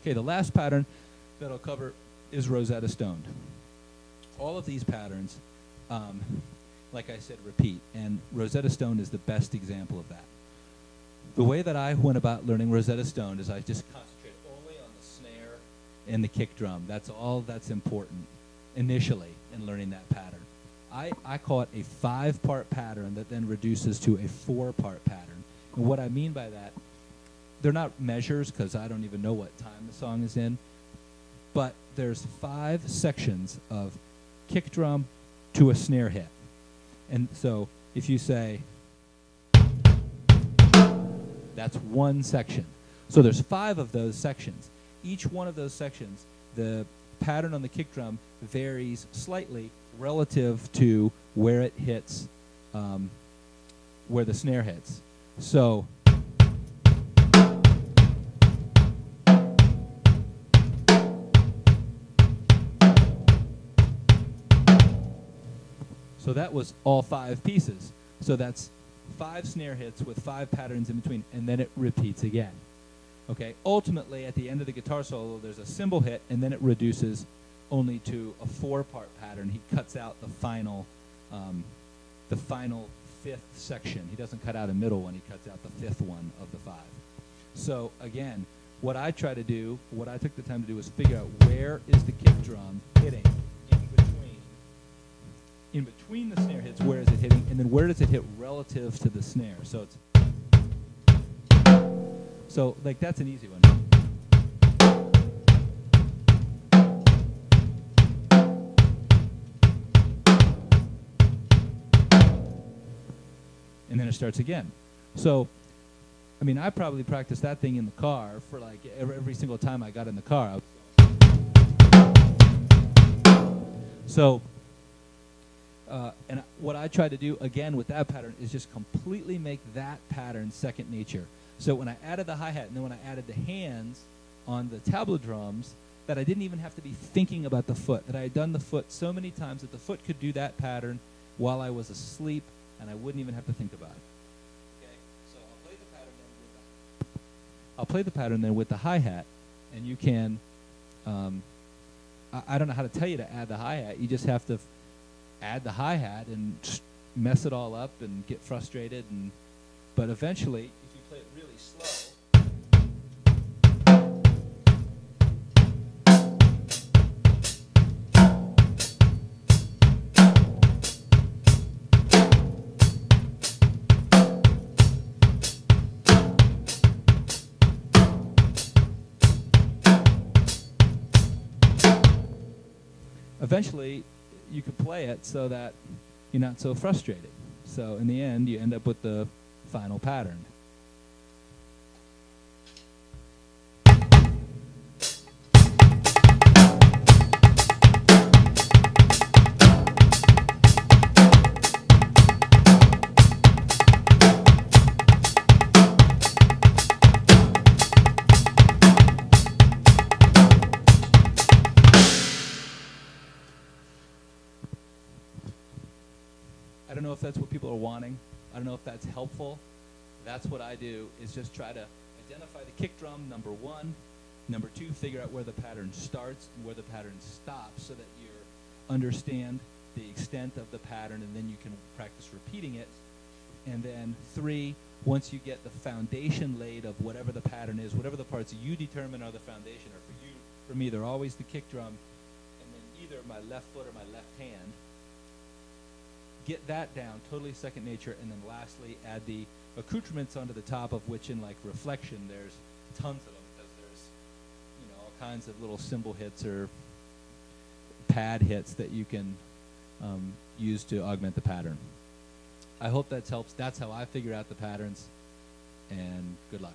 Okay, the last pattern that I'll cover is Rosetta Stoned. All of these patterns, like I said, repeat, and Rosetta Stoned is the best example of that. The way that I went about learning Rosetta Stoned is I just concentrate only on the snare and the kick drum. That's all that's important initially in learning that pattern. I call it a 5-part pattern that then reduces to a 4-part pattern. And what I mean by that, they're not measures because I don't even know what time the song is in, but there's 5 sections of kick drum to a snare hit. And so if you say, that's one section. So there's 5 of those sections. Each one of those sections, the pattern on the kick drum varies slightly relative to where it hits, where the snare hits. So that was all 5 pieces. So that's 5 snare hits with 5 patterns in between, and then it repeats again. Okay, ultimately, at the end of the guitar solo, there's a cymbal hit, and then it reduces only to a 4-part pattern. He cuts out the final 5th section. He doesn't cut out a middle one, he cuts out the 5th one of the 5. So again, what I try to do, what I took the time to do was figure out where is the kick drum hitting in between the snare hits, where is it hitting, and then where does it hit relative to the snare. So it's like that's an easy one. And then it starts again. So, I mean, I probably practiced that thing in the car for like every single time I got in the car. So, and what I try to do, again, with that pattern is just completely make that pattern second nature. So when I added the hi-hat and then when I added the hands on the tabla drums, that I didn't even have to be thinking about the foot, that I had done the foot so many times that the foot could do that pattern while I was asleep, and I wouldn't even have to think about it. Okay, so I'll play the pattern then with the hi-hat, and you can, I don't know how to tell you to add the hi-hat. You just have to add the hi-hat and mess it all up and get frustrated, but eventually, if you play it really slow, eventually you can play it so that you're not so frustrated. So in the end, you end up with the final pattern. I don't know if that's what people are wanting. I don't know if that's helpful. That's what I do, is just try to identify the kick drum, number 1. Number 2, figure out where the pattern starts and where the pattern stops so that you understand the extent of the pattern, and then you can practice repeating it. And then 3, once you get the foundation laid of whatever the pattern is, whatever the parts you determine are the foundation, or for me, they're always the kick drum, and then either my left foot or my left hand. Get that down, totally second nature, and then lastly, add the accoutrements onto the top, of which in like reflection, there's tons of them, because there's, you know, all kinds of little cymbal hits or pad hits that you can use to augment the pattern. I hope that helps. That's how I figure out the patterns, and good luck.